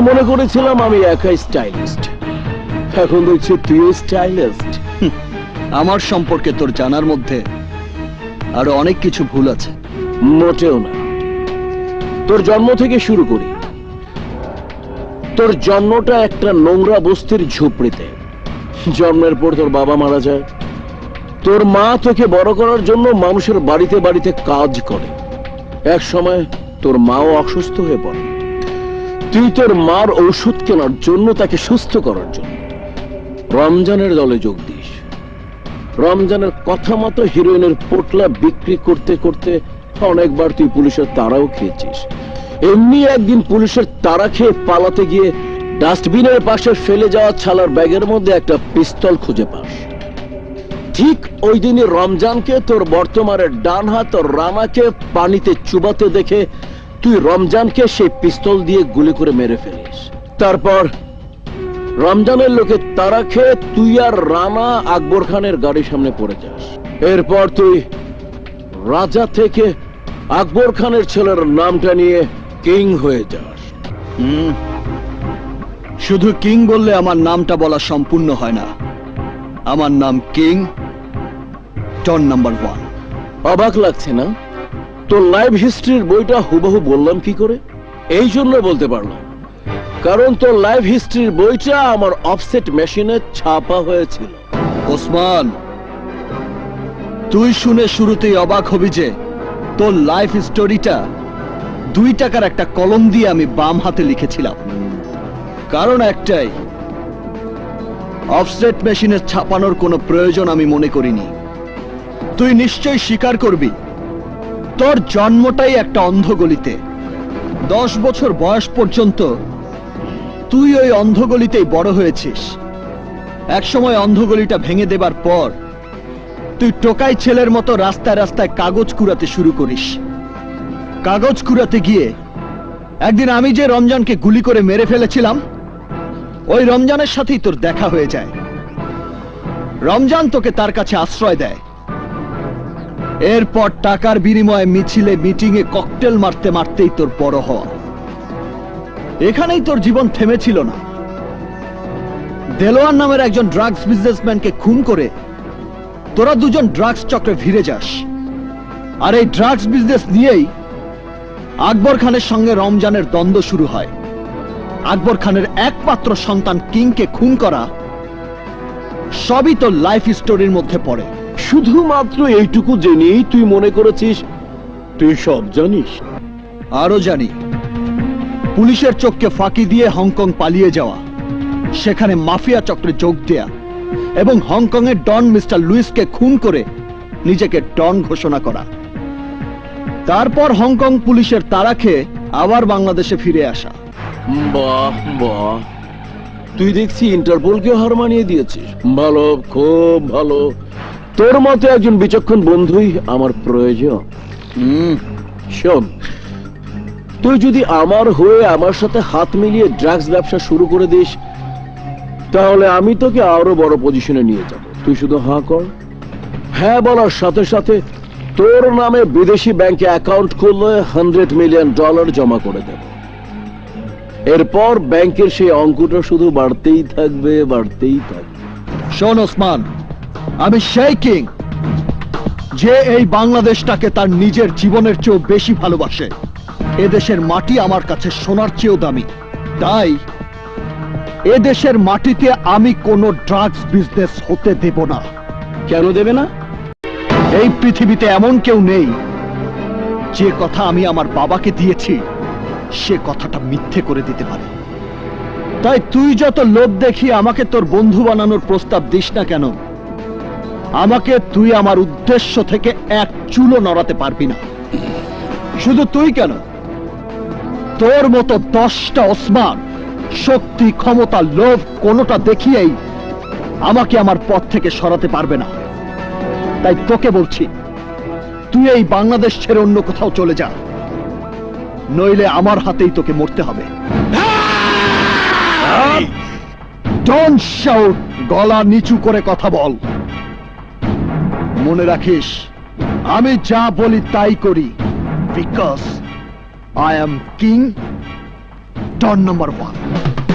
মনে করেছিলাম আমি একাই স্টাইলিস্ট, এখন দেখছি তুই স্টাইলিস্ট। আমার সম্পর্কে তোর জানার মধ্যে আরো অনেক কিছু ভুল আছে। মোটেও না। তোর জন্ম থেকে শুরু করি। তোর জন্মটা একটা নোংরা বস্তির ঝুপড়িতে। জন্মের পর তোর বাবা মারা যায়। তোর মা তোকে বড় করার জন্য মানুষের বাড়িতে বাড়িতে কাজ করে। এক সময় তোর মাও অসুস্থ হয়ে পড়ে। তুই তোর মার ঔষধ কেনার জন্য, তাকে সুস্থ করার জন্য রমজানের দলে যোগ দিস। রমজানের কথা মতো হিরোইনের পোটলা বিক্রি করতে করতে অনেকবার তুই পুলিশের তাড়াও খেয়েছিস। এমনি একদিন পুলিশের তাড়া খেয়ে পালাতে গিয়ে ডাস্টবিনের পাশে ফেলে যাওয়া ছালার ব্যাগের মধ্যে একটা পিস্তল খুঁজে পাস। ঠিক ওই দিনই রমজানকে তোর বর্তমানের ডান হাত রানাকে পানিতে চুবাতে দেখে তুই রমজানকে সেই পিস্তল দিয়ে গুলি করে মেরে ফেলিস। তারপর রমজানের লোকে তারা খেয়ে তুই আর রানা আকবর খানের গাড়ির সামনে পড়ে যাস। এরপর তুই রাজা থেকে আকবর খানের ছেলের নামটা নিয়ে কিং হয়ে যাস। শুধু কিং বললে আমার নামটা বলা সম্পূর্ণ হয় না। আমার নাম কিং ডন নাম্বার 1। অবাক লাগছে না? তোর লাইফ হিস্ট্রির বইটা হুবহু বললাম কি করে? এই জন্য বলতে পারলাম কারণ তোর লাইফ হিস্ট্রির বইটা আমার অফসেট মেশিনে ছাপা হয়েছিল। ওসমান, তুই শুনে শুরুতেই অবাক হবি যে তোর লাইফ স্টোরিটা 2 টাকার একটা কলম দিয়ে আমি বাম হাতে লিখেছিলাম। কারণ একটাই, অফসেট মেশিনে ছাপানোর কোনো প্রয়োজন আমি মনে করিনি। তুই নিশ্চয়ই স্বীকার করবি তোর জন্মটাই একটা অন্ধগলিতে। 10 বছর বয়স পর্যন্ত তুই ওই অন্ধগলিতেই বড় হয়েছিস। একসময় অন্ধগলিটা ভেঙে দেবার পর তুই টোকাই ছেলের মতো রাস্তায় রাস্তায় কাগজ কুড়াতে শুরু করিস। কাগজ কুড়াতে গিয়ে একদিন আমি যে রমজানকে গুলি করে মেরে ফেলেছিলাম, ওই রমজানের সাথেই তোর দেখা হয়ে যায়। রমজান তোকে তার কাছে আশ্রয় দেয়। এরপর টাকার বিনিময়ে মিছিলে মিটিংয়ে ককটেল মারতে মারতেই তোর বড় হওয়া। এখানেই তোর জীবন থেমেছিল না। দেলোয়ার নামের একজন ড্রাগস বিজনেসম্যানকে খুন করে তোরা দুজন ড্রাগস চক্রে ভিড়ে যাস। আর এই ড্রাগস বিজনেস নিয়েই আকবর খানের সঙ্গে রমজানের দ্বন্দ্ব শুরু হয়। আকবর খানের একমাত্র সন্তান কিংকে খুন করা সবই তোর লাইফ স্টোরির মধ্যে পড়ে। শুধুমাত্র এইটুকু জেনেই তুই মনে করেছিস তুই সব জানিস? আরো জানি, পুলিশের চোখকে ফাঁকি দিয়ে হংকং পালিয়ে যাওয়া, সেখানে মাফিয়া চক্রে যোগ দেয়া এবং হংকং এর ডন মিস্টার লুইসকে খুন করে নিজেকে ডন ঘোষণা করা। তারপর হংকং পুলিশের তাড়া খেয়ে আবার বাংলাদেশে ফিরে আসা। বাহ বাহ, তুই দেখছি ইন্টারপোলকে হার মানিয়ে দিয়েছিস। ভালো, খুব ভালো। তোর মতো একজন বিচক্ষণ বন্ধুই আমার প্রয়োজন। শোন, তুই যদি আমার হয়ে আমার সাথে হাত মিলিয়ে ড্রাগস ব্যবসা শুরু করে দিস, তাহলে আমি তোকে আরো বড় পজিশনে নিয়ে যাব। তুই শুধু হাঁ কর। হ্যাঁ বলার সাথে সাথে তোর নামে বিদেশি ব্যাংকে অ্যাকাউন্ট খুললে $100 মিলিয়ন জমা করে দেব। এরপর ব্যাংকের সেই অঙ্কটা শুধু বাড়তেই থাকবে, বাড়তেই থাকবে। শোন ওসমান, আমি সেই কিং যে এই বাংলাদেশটাকে তার নিজের জীবনের চেয়েও বেশি ভালোবাসে। এদেশের মাটি আমার কাছে সোনার চেয়েও দামি। তাই এদেশের মাটিতে আমি কোনো ড্রাগস বিজনেস হতে দেব না। কেন দেবে না? এই পৃথিবীতে এমন কেউ নেই যে কথা আমি আমার বাবাকে দিয়েছি সে কথাটা মিথ্যে করে দিতে পারে। তাই তুই যত লোভ দেখিয়ে আমাকে তোর বন্ধু বানানোর প্রস্তাব দিস না কেন, আমাকে তুই আমার উদ্দেশ্য থেকে এক চুলও নড়াতে পারবি না। শুধু তুই কেন, তোর মতো 10টা ওসমান শক্তি, ক্ষমতা, লোভ কোনোটা দেখিয়েই আমাকে আমার পথ থেকে সরাতে পারবে না। তাই তোকে বলছি, তুই এই বাংলাদেশ ছেড়ে অন্য কোথাও চলে যা, নইলে আমার হাতেই তোকে মরতে হবে। ডোন্ট শাউট, গলা নিচু করে কথা বল। মনে রাখিস, আমি যা বলি তাই করি, because I am king don number 1।